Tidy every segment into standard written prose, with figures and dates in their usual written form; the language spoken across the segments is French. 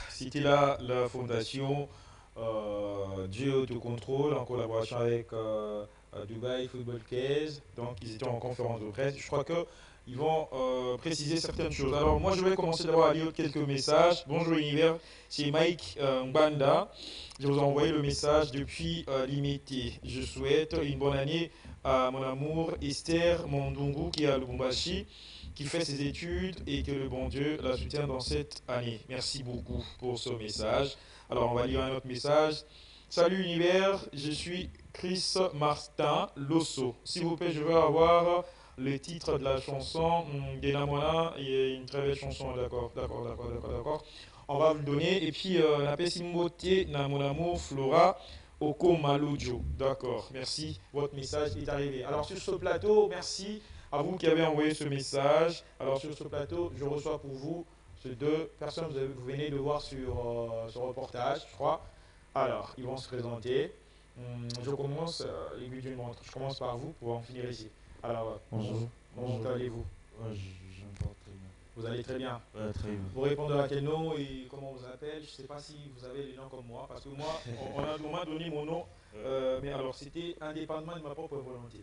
C'était là la fondation Dieu Autocontrôle en collaboration avec Dubai Football Case. Donc ils étaient en conférence de presse. Je crois que ils vont préciser certaines choses. Alors moi je vais commencer d'abord à lire quelques messages. Bonjour Univers, c'est Mike Mbanda. Je vous ai envoyé le message depuis Limité. Je souhaite une bonne année à mon amour Esther Mondungu qui est à Lubumbashi, qui fait ses études et que le bon Dieu la soutienne dans cette année. Merci beaucoup pour ce message. Alors on va lire un autre message. Salut univers, je suis Chris Martin Losso. S'il vous plaît, je veux avoir le titre de la chanson Denamona. Il y a une très belle chanson, d'accord. On va vous le donner. Et puis, Napesimbote Namonamo Flora Oko Malujo. D'accord, merci. Votre message est arrivé. Alors, sur ce plateau, merci à vous qui avez envoyé ce message. Alors, sur ce plateau, je reçois pour vous ces deux personnes que vous venez de voir sur ce reportage, je crois. Alors, ils vont se présenter. Je commence l'aiguille d'une montre. Je commence par vous pour en finir ici. Alors, Bonjour. comment Bonjour. allez-vous? Ouais, je me porte très bien. Vous allez très bien. Ouais, très bien. Vous répondez à quel nom et comment on vous appelle? Je ne sais pas si vous avez les noms comme moi, parce que moi, on m'a donné mon nom, mais alors c'était indépendamment de ma propre volonté.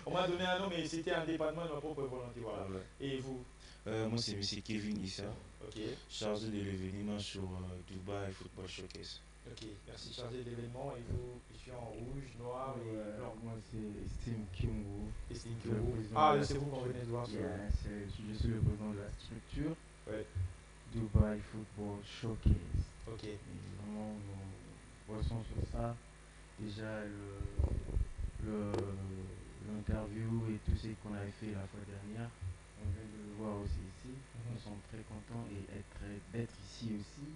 On m'a donné un nom, mais c'était indépendamment de ma propre volonté. Voilà. Ah ouais. Et vous? Moi, c'est Monsieur Kevin Issa, Ok, chargé de l'événement sur Dubai Football Showcase. ok. Merci, chargé de l'événement. Et vous, je suis en rouge, noir et blanc. Moi, c'est Steve Kimwu. Et c'est Le président Ah, de la- c'est vous qu'on venait de voir sur. Je suis le président de la structure Ouais, Dubai Football Showcase. ok. Et vraiment, nous bossons sur ça. Déjà, l'interview et tout ce qu'on avait fait la fois dernière, on vient de le voir aussi ici. Nous sommes très contents d'être ici aussi.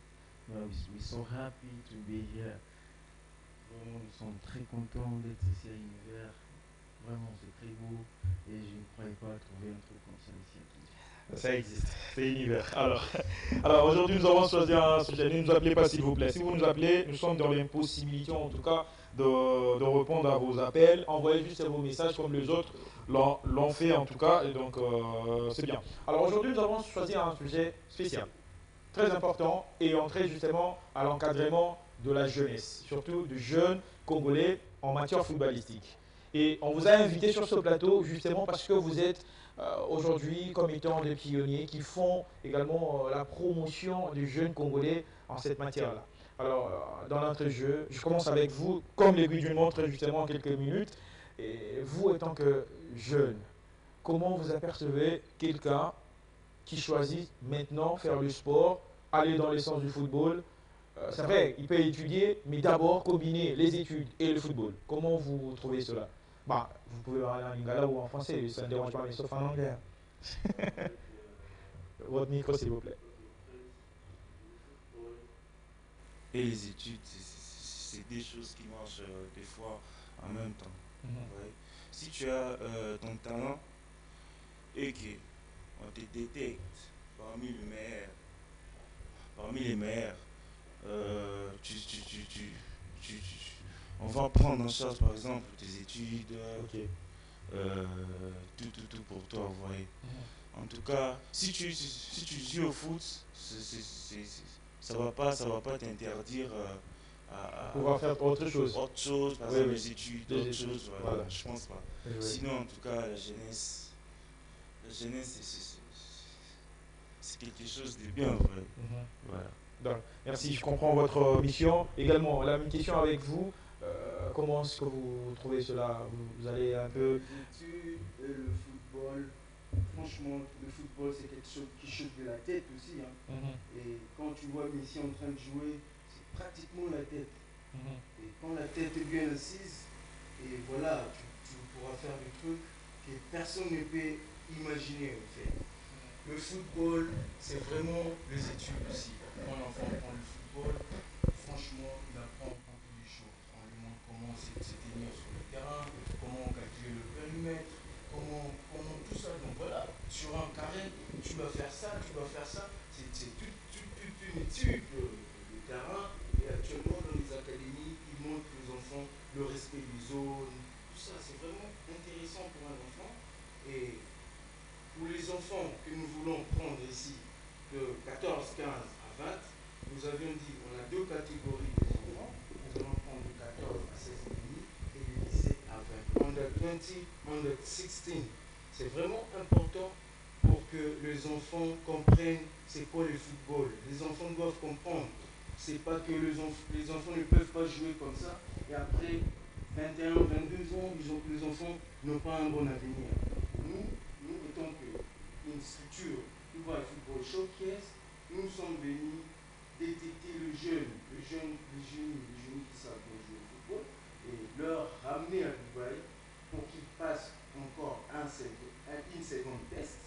We so happy to be here. Vraiment, nous sommes très contents d'être ici à l'univers. Vraiment, c'est très beau et je ne croyais pas trouver un truc comme ça ici à Tunis. Ça existe, c'est univers. Alors aujourd'hui, nous avons choisi un sujet. Ne nous appelez pas, s'il vous plaît. Si vous nous appelez, nous sommes dans l'impossibilité, en tout cas, de répondre à vos appels. Envoyez juste vos messages comme les autres l'ont fait, en tout cas. Et donc, c'est bien. Alors aujourd'hui, nous avons choisi un sujet spécial, très important, et entrer justement à l'encadrement de la jeunesse, surtout du jeune Congolais en matière footballistique. Et on vous a invité sur ce plateau justement parce que vous êtes aujourd'hui comme étant des pionniers qui font également la promotion des jeunes Congolais en cette matière-là. Alors, dans l'entrejeu, je commence avec vous, comme l'aiguille d'une montre justement en quelques minutes. Et vous, étant que jeune, comment vous apercevez quelqu'un qui choisit maintenant faire le sport, aller dans l'essence du football? C'est vrai, il peut étudier, mais d'abord combiner les études et le football. Comment vous trouvez cela? Bah, vous pouvez parler en lingala ou en français, ça ne dérange pas, mais sauf en anglais. Votre micro, s'il vous plaît. Et les études, c'est des choses qui marchent des fois en même temps. Ouais. Si tu as ton talent et qu'on te détecte parmi les meilleurs, parmi les meilleurs, on va prendre en charge par exemple tes études, Ok. euh, tout pour toi, vous voyez. En tout cas, si tu joues au foot, ça va pas t'interdire Pouvoir faire autre chose. autre chose, par Oui, exemple oui. les études, Les autre études, chose, voilà, voilà. je pense pas. Oui. Sinon, en tout cas, la jeunesse, c'est quelque chose de bien, vrai. Voilà. Donc, merci, je comprends votre mission. Également, la même question avec vous. Comment est-ce que vous trouvez cela? Vous allez un peu. Les études et le football, franchement, le football c'est quelque chose qui choque de la tête aussi. Hein. Et quand tu vois Messi en train de jouer, c'est pratiquement la tête. Et quand la tête est bien assise, et voilà, tu pourras faire des trucs que personne ne peut imaginer en fait. Le football, c'est vraiment les études aussi. Quand l'enfant prend le football, franchement, il apprend beaucoup de choses. On lui montre comment se tenir sur le terrain, comment calculer le périmètre, comment tout ça. Donc voilà, sur un carré, tu dois faire ça, tu dois faire ça. C'est toute une étude de terrain. Et actuellement, dans les académies, ils montrent aux enfants le respect des zones. Tout ça, c'est vraiment intéressant pour un enfant. Et pour les enfants que nous voulons prendre ici, de 14-15 à 20, nous avions dit on a deux catégories des enfants. Nous allons prendre de 14 à 16 et demi et de 17 à 20. Under 20, under 16. C'est vraiment important pour que les enfants comprennent c'est quoi le football. Les enfants doivent comprendre. C'est pas que les enfants ne peuvent pas jouer comme ça et après 21, 22 ans, les enfants n'ont pas un bon avenir. Nous étant une structure Dubai Football Showcase, nous sommes venus détecter les jeunes qui savent jouer au football et leur ramener à Dubaï pour qu'ils passent encore une seconde test,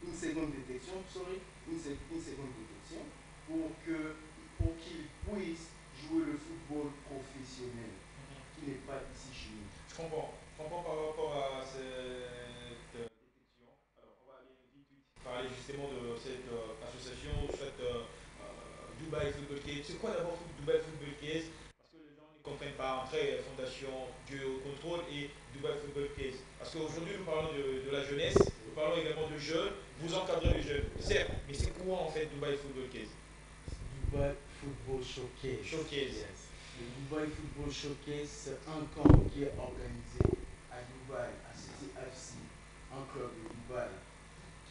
une seconde détection, pour qu'ils puissent jouer le football professionnel qui n'est pas ici chez nous. Je comprends. Je comprends par rapport à cette détection. Alors, on va aller vite parler justement de cette association, cette Dubai Football Case. C'est quoi d'abord Dubai Football Case? Parce que les gens ne comprennent pas entre Fondation Dieu au contrôle et Dubai Football Case. Parce qu'aujourd'hui, nous parlons de la jeunesse, nous parlons également de jeunes, vous encadrez les jeunes. Certes, mais c'est quoi en fait Dubai Football Case? Dubai Football Showcase. Showcase. Yes. Le Dubai Football Showcase, c'est un camp qui est organisé à Dubaï, à CTFC, un club de Dubaï,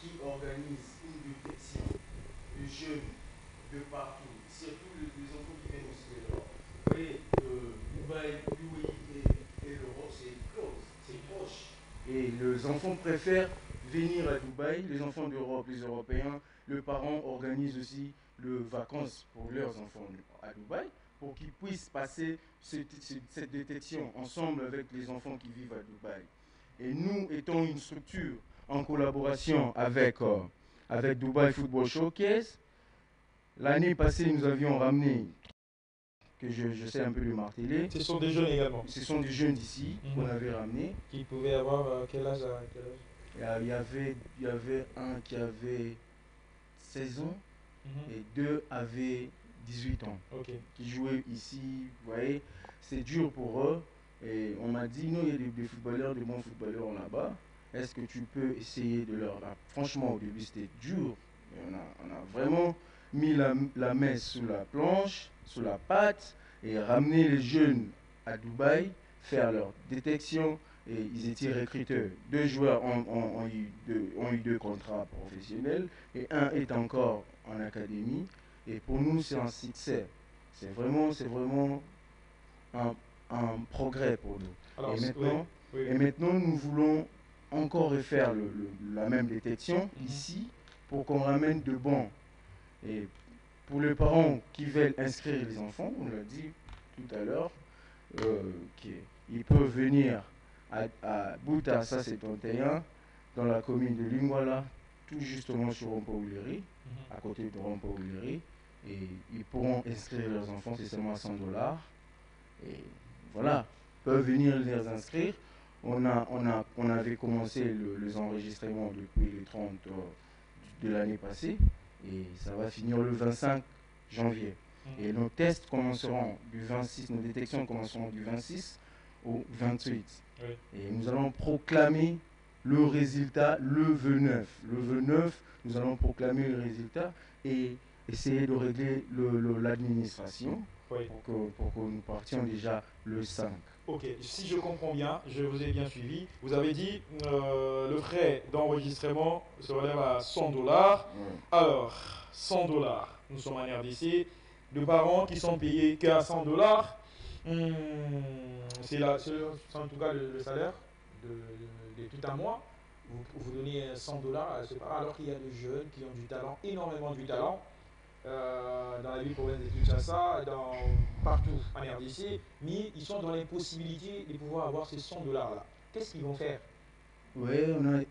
qui organise une détection de jeunes de partout, surtout les enfants qui viennent aussi de l'Europe. Vous voyez, Dubaï, l'UAE et l'Europe, c'est close, c'est proche. Et les enfants préfèrent venir à Dubaï, les enfants d'Europe, les Européens, les parents organisent aussi les vacances pour leurs enfants à Dubaï pour qu'ils puissent passer cette détection ensemble avec les enfants qui vivent à Dubaï. Et nous étant une structure en collaboration avec Dubai Football Showcase, l'année passée nous avions ramené, que je sais un peu le marteler. Ce sont des jeunes également. Ce sont des jeunes d'ici qu'on avait ramenés. Qui pouvaient avoir quel âge à quel âge? Il y avait un qui avait 16 ans et deux avaient 18 ans. Okay. Qui jouaient ici, vous voyez, c'est dur pour eux. Et on m'a dit, non, il y a des footballeurs, des bons footballeurs là-bas. Est-ce que tu peux essayer de leur... Franchement, au début, c'était dur. Et on a vraiment mis la main sous la planche, sous la patte, et ramener les jeunes à Dubaï, faire leur détection. Et ils étaient recruteurs. Deux joueurs ont eu deux contrats professionnels et un est encore en académie. Et pour nous, c'est un succès. C'est vraiment un progrès pour nous. Alors, et maintenant, nous voulons encore refaire la même détection ici pour qu'on ramène de bons. Et pour les parents qui veulent inscrire les enfants, on l'a dit tout à l'heure, qu'ils peuvent venir à Bouta, ça c'est 31, dans la commune de Lingwala, tout justement sur Rompo-Ouleri, à côté de Rompo-Ouleri. Et ils pourront inscrire leurs enfants, c'est seulement $100. Et voilà, ils peuvent venir les inscrire. On avait commencé les enregistrements depuis le 30 de l'année passée et ça va finir le 25 janvier. Et nos tests commenceront du 26, nos détections commenceront du 26 au 28. Oui. Et nous allons proclamer le résultat le 29. Le 29, nous allons proclamer le résultat et essayer de régler l'administration oui. pour que nous partions déjà le 5. Ok, si je comprends bien, je vous ai bien suivi. Vous avez dit le frais d'enregistrement se relève à $100. Oui. Alors, $100, nous sommes en RDC. De parents qui sont payés qu'à $100, c'est en tout cas le salaire de tout un mois. Vous donnez $100 alors qu'il y a des jeunes qui ont du talent, énormément du talent, dans la ville province de Kinshasa, partout en RDC, mais ils sont dans l'impossibilité de pouvoir avoir ces $100 là. Qu'est-ce qu'ils vont faire? Oui,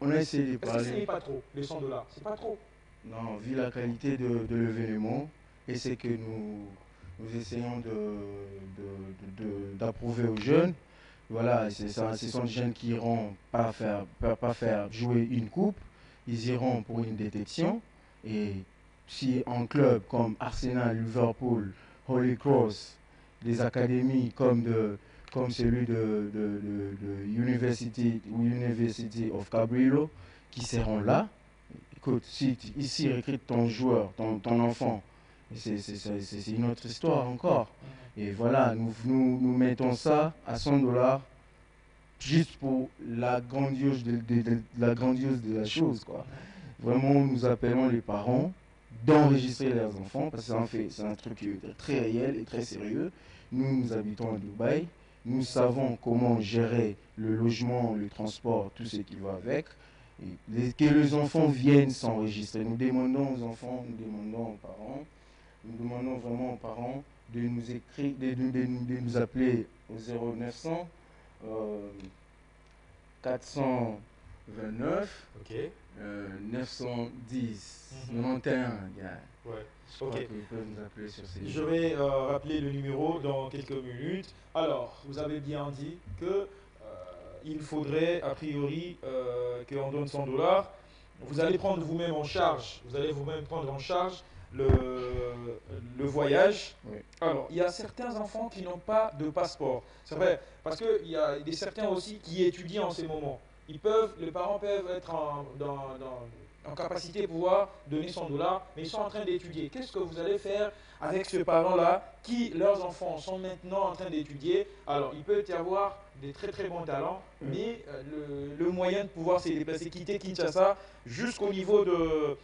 on a essayé de parler. Est-ce que ce n'est pas trop, les $100? C'est pas trop? Non, vu la qualité de l'événement, et c'est que nous essayons d'approuver aux jeunes. Voilà, ce sont des jeunes qui iront pas faire jouer une coupe, ils iront pour une détection. Et si un club comme Arsenal, Liverpool, Holy Cross, des académies comme celui de University of Cabrillo, qui seront là, écoute, si ici recrute ton joueur, ton enfant, c'est une autre histoire encore. Et voilà, nous mettons ça à 100 dollars juste pour la grandiose de la chose, quoi. Vraiment, nous appelons les parents d'enregistrer leurs enfants parce que c'est un truc très réel et très sérieux. Nous habitons à Dubaï. Nous savons comment gérer le logement, le transport, tout ce qui va avec. Et que les enfants viennent s'enregistrer. Nous demandons aux enfants, nous demandons aux parents, nous demandons vraiment aux parents de nous écrire, de nous appeler au 0900 429 910 91. Ouais. Je crois qu'ils peuvent nous appeler sur ces Je vais rappeler le numéro dans quelques minutes. Alors, vous avez bien dit que il faudrait a priori qu'on donne 100 dollars. Vous allez prendre vous-même en charge. Vous allez vous-même prendre en charge le voyage. Oui. Alors, il y a certains enfants qui n'ont pas de passeport. C'est vrai, parce qu'il y a certains aussi qui étudient en ces moments. Les parents peuvent être en capacité de pouvoir donner 100 dollars, mais ils sont en train d'étudier. Qu'est-ce que vous allez faire avec ce parent-là qui, leurs enfants sont maintenant en train d'étudier? Alors, il peut y avoir des très très bons talents, mais le moyen de pouvoir se déplacer, quitter Kinshasa jusqu'au niveau de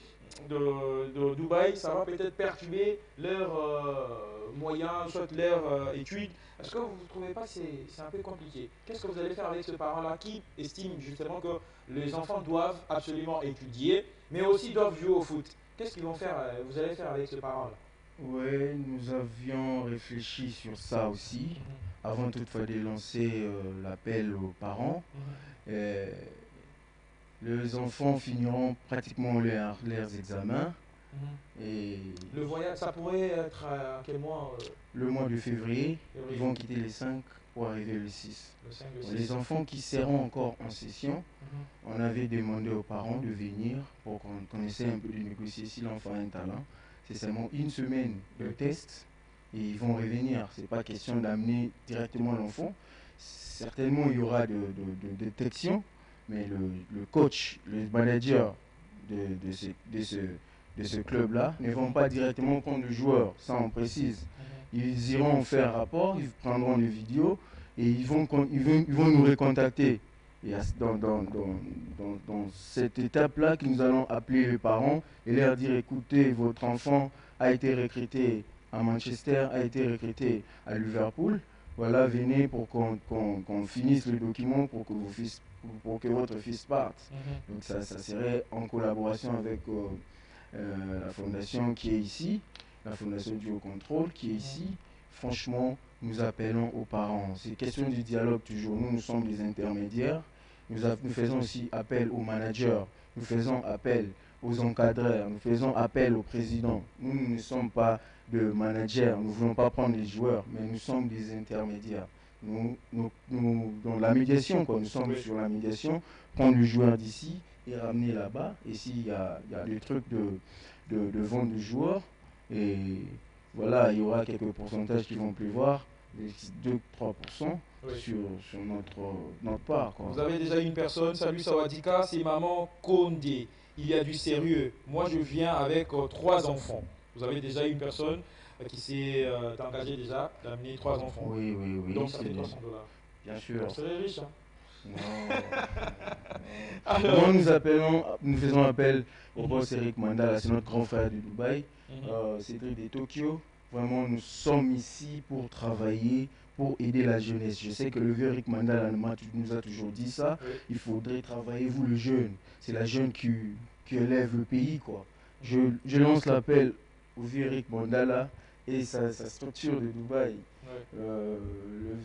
Dubaï, ça va peut-être perturber leurs moyens, soit leurs études. Est-ce que vous ne trouvez pas que c'est un peu compliqué? Qu'est-ce que vous allez faire avec ce parent-là qui estime justement que les enfants doivent absolument étudier, mais aussi doivent jouer au foot? Qu'est-ce qu'ils vont faire, vous allez faire avec ce parent-là? Oui, nous avions réfléchi sur ça aussi, avant toutefois de lancer l'appel aux parents. Les enfants finiront pratiquement leurs examens. Et le voyage, ça pourrait être à quel mois? Le mois de février, ils vont quitter les 5 pour arriver le 6. Le 5. Les enfants qui seront encore en session, on avait demandé aux parents de venir pour qu'on essaie un peu de négocier si l'enfant a un talent. C'est seulement une semaine de test et ils vont revenir. Ce n'est pas question d'amener directement l'enfant. Certainement, il y aura de détection, mais le coach, le manager de ce club-là ne vont pas directement prendre le joueur, ça on précise. Ils iront faire rapport, ils prendront les vidéos et ils vont nous recontacter. Et dans cette étape-là que nous allons appeler les parents et leur dire écoutez, votre enfant a été recruté à Manchester, a été recruté à Liverpool. Voilà, venez pour qu'on finisse le document pour que votre fils parte. Donc ça serait en collaboration avec la fondation qui est ici, la fondation du haut contrôle qui est ici. Franchement, nous appelons aux parents. C'est question du dialogue toujours. Nous sommes des intermédiaires. Nous faisons aussi appel aux managers. Nous faisons appel aux encadreurs. Nous faisons appel au président. Nous ne sommes pas de managers. Nous ne voulons pas prendre les joueurs, mais nous sommes des intermédiaires. Nous dans la médiation, quoi. Nous sommes sur la médiation. Prendre le joueur d'ici et ramener là-bas. Et s'il y a des trucs de vente de joueurs, et voilà, il y aura quelques pourcentages qui vont pleuvoir, 2-3% sur notre part, quoi. Vous avez déjà une personne, salut Sawadika, c'est maman Kondé. Il y a du sérieux. Moi, je viens avec 3 enfants. Vous avez déjà une personne qui s'est engagée déjà d'amener 3 enfants. Oui. Donc ça fait 300 dollars. Bien sûr. C'est riche, hein? Non. Alors, nous faisons appel au boss Eric Mandala, c'est notre grand frère de Dubaï, Cédric de Tokyo. Vraiment, nous sommes ici pour travailler, pour aider la jeunesse. Je sais que le vieux Eric Mandala nous a toujours dit ça. Il faudrait travailler, vous le jeune. C'est la jeune qui élève le pays, quoi. Je lance l'appel au vieux Eric Mandala et sa structure de Dubaï. Le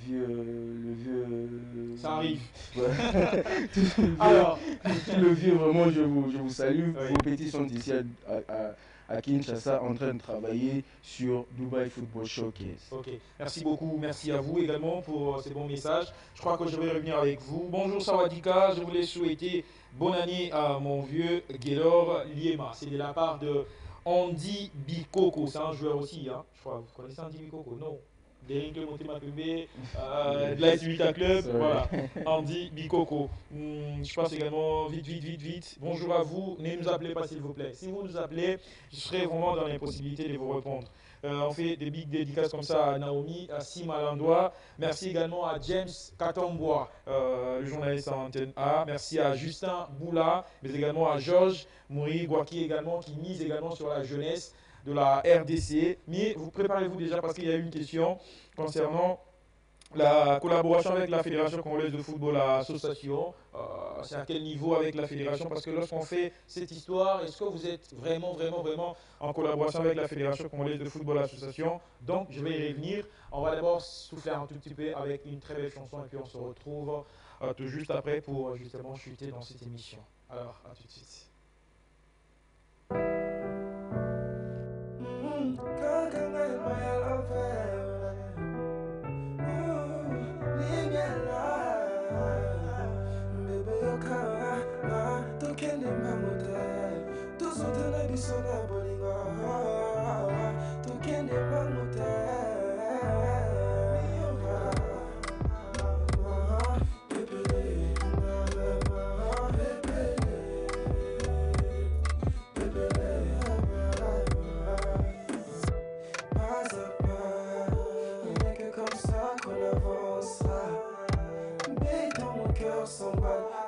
vieux. Ça arrive. Alors, le vieux, vraiment, je vous salue. Vos petits sont ici à Kinshasa en train de travailler sur Dubai Football Showcase. Ok, merci beaucoup. Merci à vous également pour ces bons messages. Je crois que je vais revenir avec vous. Bonjour Sawadika, je voulais souhaiter bonne année à mon vieux Gaylor Liema. C'est de la part de Andy Bikoko. C'est un joueur aussi, hein. Je crois. Vous connaissez Andy Bikoko? Non. Derinke Montemakumbe, de l'AS Vita Club, voilà, Andy Bikoko. Je passe également vite. Bonjour à vous, ne nous appelez pas s'il vous plaît. Si vous nous appelez, je serai vraiment dans l'impossibilité de vous répondre. On fait des big dédicaces comme ça à Naomi, à Sima Landois. Merci également à James Katambois, le journaliste en antenne A. Merci à Justin Boula, mais également à Georges Mouri Gouaki également, qui mise également sur la jeunesse de la RDC. Mais vous préparez-vous déjà parce qu'il y a une question concernant la collaboration avec la Fédération congolaise de football association. C'est à quel niveau avec la fédération? Parce que lorsqu'on fait cette histoire, est-ce que vous êtes vraiment en collaboration avec la Fédération congolaise de football association? Donc je vais y revenir. On va d'abord souffler un tout petit peu avec une très belle chanson et puis on se retrouve tout juste après pour justement chuter dans cette émission. Alors à tout de suite.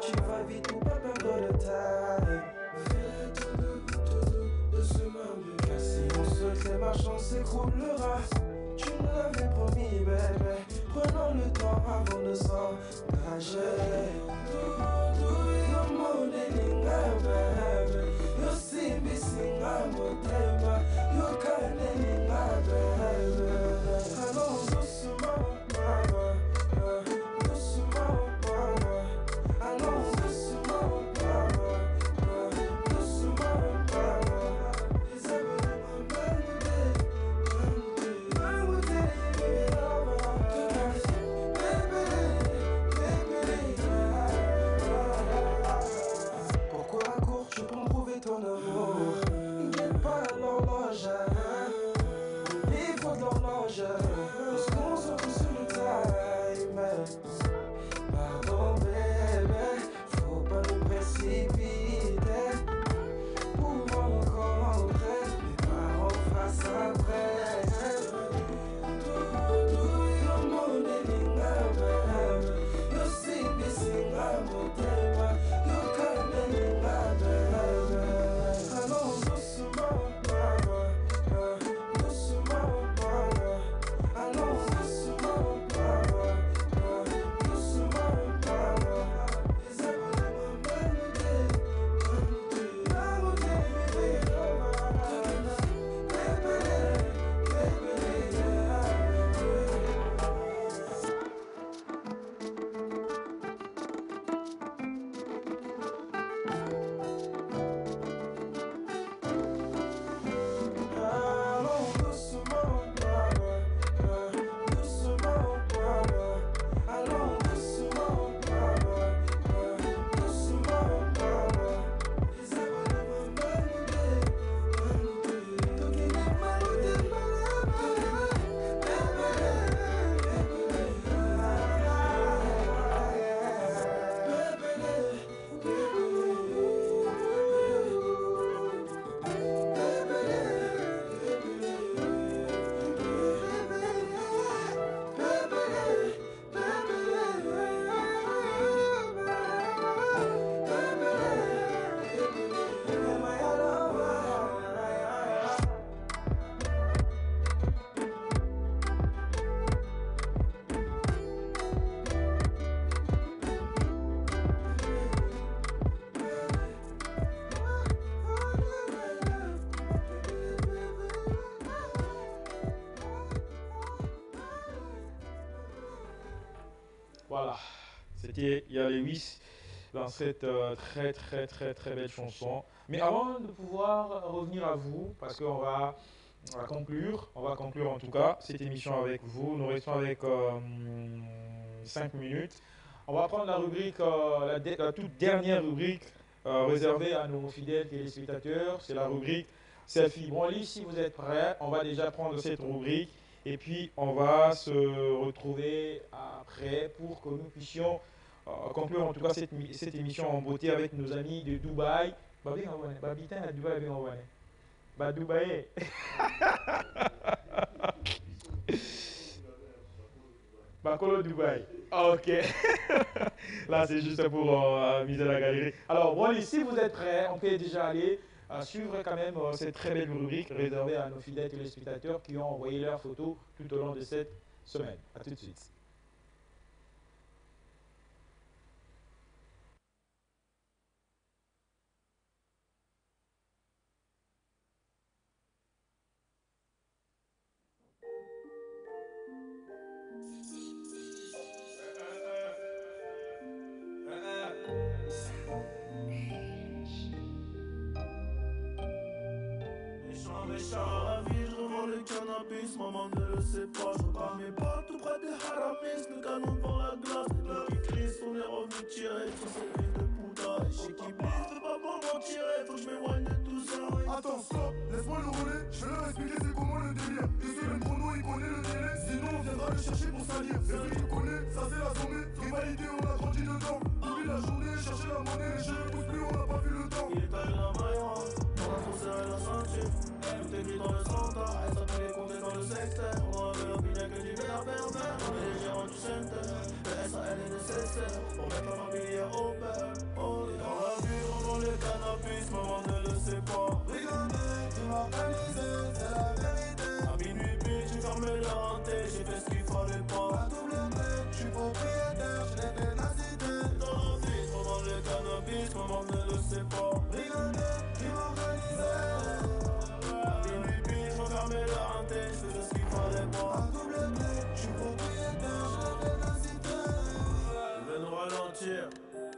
Tu vas vite ou pas perdre de taille. Fais tout doucement, car si on se tait, ma chance s'écroulera. Tu me l'avais promis, bébé. Prenons le temps avant de s'engager. Do you know the linga, baby? You see me sing, I'm a tema. You can't linga, baby. Allons doucement, mama. Doucement, mama. Allons doucement, mama. Doucement, mama. Les abonnés pourquoi la cour, je peux prouver ton amour. N'aime pas l'horloge. Il faut de l'horloge. Parce qu'on se trouve sur le time. Pardon bébé, faut pas nous précipiter. Pour rencontrer mes parents face après. Do you know the linga, baby? You see me sing, I'm a tema. You can't linga, baby. Allons doucement, mama. Doucement, mama. Allons doucement, mama. Doucement, mama. Les abonnés m'emmènent allons doucement, mama. Doucement, mama. Allons doucement, mama. Doucement, mama. Les abonnés m'emmènent tout qui n'est pas Voilà, c'était Yaya Lewis dans cette très belle chanson. Mais avant de pouvoir revenir à vous, parce qu'on va conclure en tout cas cette émission avec vous. Nous restons avec 5 minutes. On va prendre la rubrique, la toute dernière rubrique réservée à nos fidèles téléspectateurs. C'est la rubrique Selfie. Bon, allez, si vous êtes prêts, on va déjà prendre cette rubrique Et puis, on va se retrouver après pour que nous puissions conclure en tout cas cette émission en beauté avec nos amis de Dubaï. Babitin à Dubaï, Dubaï. Bacolo Dubaï. Ah, ok. Là, c'est juste pour miser la galerie. Alors, bon, si vous êtes prêts, on peut déjà aller suivre quand même cette très belle rubrique réservée à nos fidèles téléspectateurs qui ont envoyé leurs photos tout au long de cette semaine. A tout de suite. Maman ne le sait pas, je repars mes pas tout près des haramis, le canon devant la glace, les deux qui crient, on est revenus tirer, sur cette ville de Pouda, et chez qui blisse, veux pas pour m'en tirer, faut que je m'éloigne de tout ça. Attends, stop, laisse-moi le rouler, je vais leur expliquer c'est comment le délire, désolé le chrono, il connaît le délai, sinon on viendra le chercher pour salir, c'est vrai qu'il connaît, ça c'est la sommée, rivalité on a grandi dedans, oublie la journée, chercher la monnaie, les cheveux poussent plus, on n'a pas vu le temps. Il est allé la maille, on a trop serré la ceinture, tout est gris dans le centre, elle s'appelle les comptes dans le secteur. On avait l'opinion que du verre pervers. On est les gérants du center. Le SAL est nécessaire pour mettre la famille au père. On est dans la vie, on vend le cannabis, maman ne le sait pas. Rigoler, tu m'organiser, c'est la vérité. À minuit pile, j'ai fermé la rentée, j'ai fait ce qu'il fallait pas. À double tête, je suis propriétaire, j'ai des ténacités. Dans la vie, on vend le cannabis, maman ne le sait pas. Rigoler, tu m'organiser. Fermer la rentée, je faisais ce qu'il fallait pas. À double tête, je suis propriétaire, j'ai la ténacité. Ils veulent nous ralentir,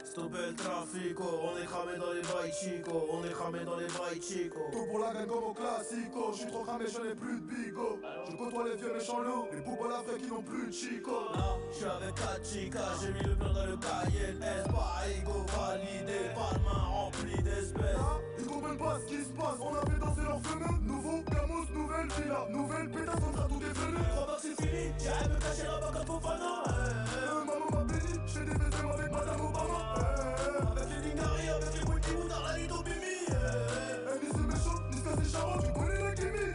stopper le trafic, on est cramé dans les bails chico, on est cramé dans les bails chico. Tout pour la gagne comme au classico, je suis trop cramé, j'en ai plus de bigo. Je côtoie les vieux méchants loups, les poupes à la vraie qui n'ont plus de chico. Là, je suis avec 4 chicas, j'ai mis le plan dans le cahier, S pas ego validé, pas de main remplie d'espèces. Là, ils comprennent pas ce qui se passe, on a fait danser leur fenêtre. Nouveau Camus, nouvelle villa, nouvelle pétasse, on sera tout dévenu. 3 heures c'est fini, j'arrête de me cacher là-bas comme Fofana. Maman m'a béni, j'fais des BFM avec Madame Obama. Avec les Lingari, avec les Wiki Moutard, la Lido Bimi. Ni c'est méchant, ni ça c'est charmant, tu connais la chimie.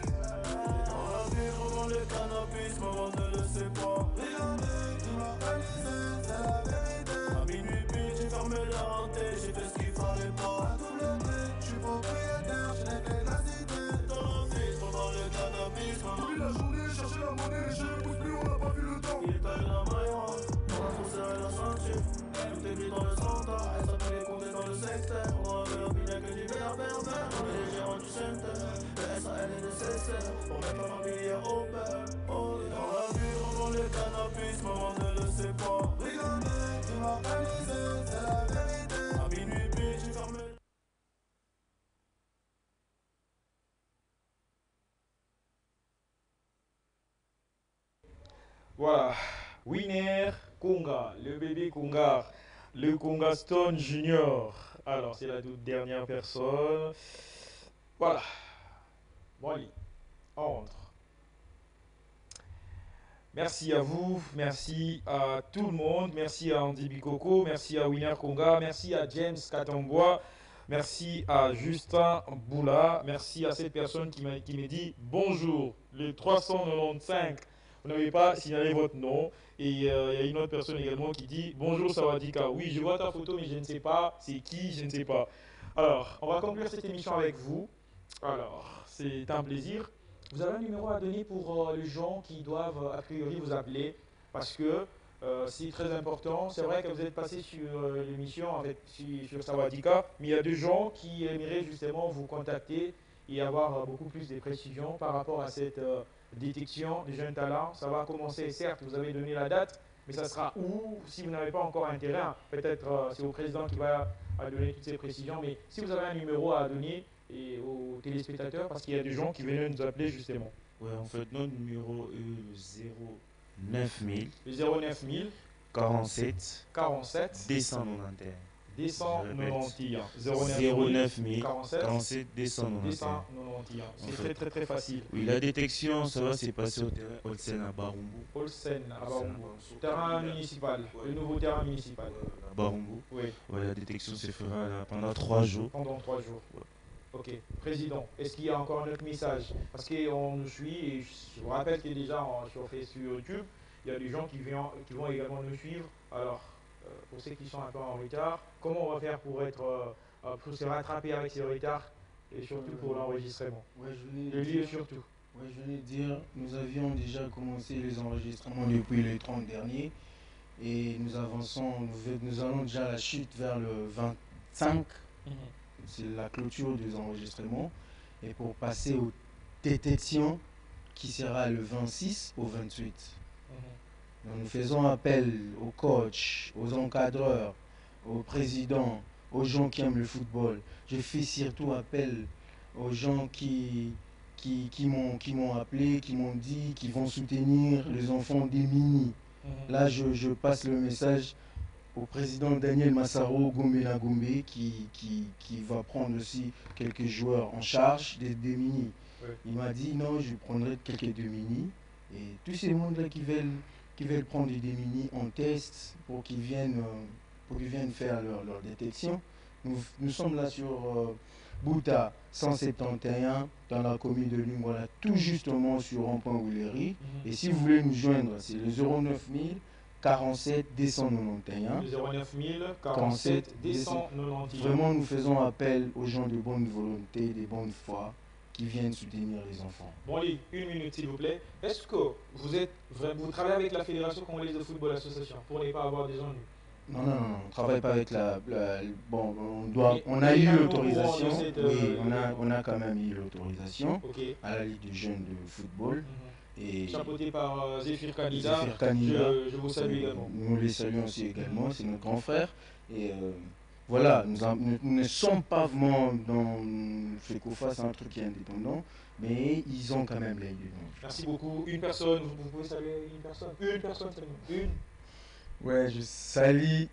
Dans la vie, on vend le cannabis, maman ne le sait pas. Regardez, tu m'organiser, c'est la vérité. À minuit pile, j'ai fermé la rentée, j'ai fait ce qu'il fallait pas. À double tête, je suis propriétaire, j'ai des ténacités. Dans la vie, on vend le cannabis, maman. Oublie la journée, chercher la monnaie, les cheveux poussent plus, on n'a pas vu le temps. Il est allé la maille, on a trop serré la ceinture. Tout est gris dans le centre, elle s'appelle les comptes dans le secteur. On avait l'opinion que du verre pervers. On est les gérants du center. Le SAL est nécessaire pour mettre la famille au père. On est dans la vie, on vend le cannabis, maman ne le sait pas. Regardez, tu m'organiser, c'est la vérité. À minuit pile, j'ai fermé. Voilà. Winner Conga, le bébé Conga, le Conga Stone Junior. Alors, c'est la toute dernière personne. Voilà. Bon, allez, on rentre. Merci à vous, merci à tout le monde, merci à Andy Bikoko, merci à Winner Conga, merci à James Katambois, merci à Justin Boula, merci à cette personne qui m'a dit bonjour, le 395. Vous n'avez pas signalé votre nom. Et il y a une autre personne également qui dit bonjour Sawadika. Oui, je vois ta photo, mais je ne sais pas c'est qui, je ne sais pas. Alors, on va conclure cette émission avec vous. Alors, c'est un plaisir. Vous avez un numéro à donner pour les gens qui doivent a priori vous appeler parce que c'est très important. C'est vrai que vous êtes passé sur l'émission sur Sawadika, mais il y a des gens qui aimeraient justement vous contacter et avoir beaucoup plus de précisions par rapport à cette détection des jeunes talents. Ça va commencer, certes, vous avez donné la date, mais ça sera où, si vous n'avez pas encore un terrain, peut-être c'est au président qui va donner toutes ces précisions, mais si vous avez un numéro à donner et aux téléspectateurs, parce qu'il y a des gens qui venaient nous appeler justement. Ouais, en fait, notre numéro est le 09000. Le 09000 47 47 291. 291 09 47 47 291. 291. C'est très très très facile. Oui, la détection, ça va s'est passé au terrain Olsen à Barumbu. Olsen à Barumbu. Terrain municipal, le nouveau terrain municipal. À Barumbu. Oui. Ouais, la détection se fera là, pendant 3 jours. Pendant 3 jours. Ouais. Ok. Président, est-ce qu'il y a encore un autre message? Parce qu'on nous suit et je vous rappelle que déjà sur YouTube, il y a des gens qui vont également nous suivre. Alors, pour ceux qui sont un peu en retard, comment on va faire pour se rattraper avec ces retards et surtout pour l'enregistrement? Ouais, le lieu surtout. Ouais, je venais de dire, nous avions déjà commencé les enregistrements depuis le 30 dernier et nous avançons, nous allons déjà à la chute vers le 25. C'est la clôture des enregistrements. Et pour passer aux détections qui sera le 26 au 28. Donc, nous faisons appel aux coachs, aux encadreurs, aux présidents, aux gens qui aiment le football. Je fais surtout appel aux gens qui m'ont appelé, qui m'ont dit qu'ils vont soutenir les enfants des mini. Là, je passe le message au président Daniel Massaro Gombe qui va prendre aussi quelques joueurs en charge des mini. Ouais. Il m'a dit non, je prendrai quelques deux mini. Et tous ces mondes-là qui veulent prendre des mini en test pour qu'ils viennent faire leur détection. Nous sommes là sur Bouta 171 dans la commune de Lingwala, tout justement sur Rond-Point-Willery. Et si vous voulez nous joindre, c'est le 09 47 291. 09 47 291. Vraiment, nous faisons appel aux gens de bonne volonté, de bonne foi, qui viennent soutenir les enfants. Bon, allez, une minute s'il vous plaît. Est-ce que vous travaillez avec la Fédération Congolaise de Football Association pour ne pas avoir des ennuis? Non, on ne travaille pas avec bon, on a eu l'autorisation. Oui, on a quand même eu l'autorisation à la Ligue des jeunes de football. Et chapeauté par Zéphir Kanida, je vous salue également. Nous les saluons aussi également, c'est notre grand frère. Et voilà, nous ne sommes pas vraiment dans FECOFA, c'est un truc qui est indépendant, mais ils ont quand même les lieux. Merci beaucoup. Une personne, vous pouvez saluer une personne? Une personne seulement. Une. Ouais, je salue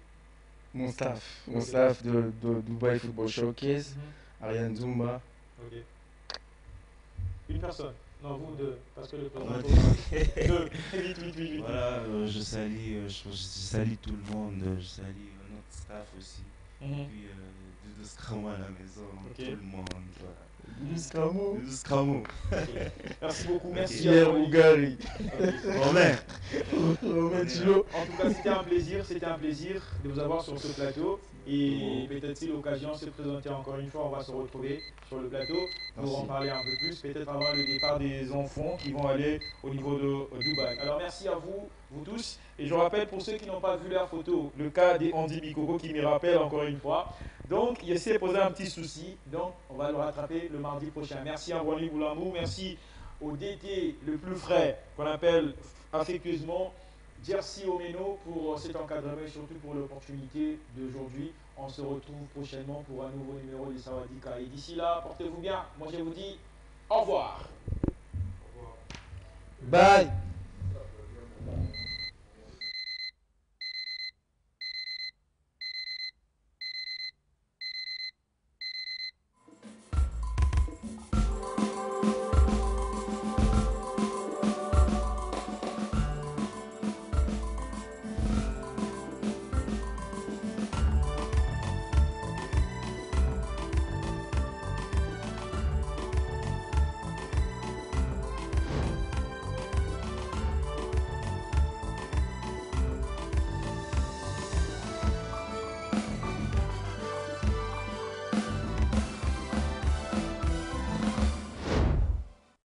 mon staff de Dubai Football Showcase, Ariane Zumba. Ok. Une personne. Non, vous deux, parce que le président deux. Vite. Voilà, je salue tout le monde, je salue notre staff aussi. Et puis Doudou Scramo à la maison, tout le monde. Voilà. Doudou Scramo. Merci beaucoup, merci. Pierre Ougari. Romain. En tout cas, c'était un plaisir de vous avoir sur ce plateau. Et peut-être si l'occasion se présentait encore une fois, on va se retrouver sur le plateau pour en parler un peu plus, peut-être avant le départ des enfants qui vont aller au niveau de Dubaï. Alors merci à vous tous. Et je rappelle pour ceux qui n'ont pas vu la photo, le cas des Andy Bikoko qui me rappelle encore une fois. Donc il essaie de poser un petit souci, donc on va le rattraper le mardi prochain. Merci à Wally Boulambou, merci au DT le plus frais qu'on appelle affectueusement Jersey Omeno pour cet encadrement et surtout pour l'opportunité d'aujourd'hui. On se retrouve prochainement pour un nouveau numéro des Sawadika. Et d'ici là, portez-vous bien. Moi je vous dis au revoir. Bye.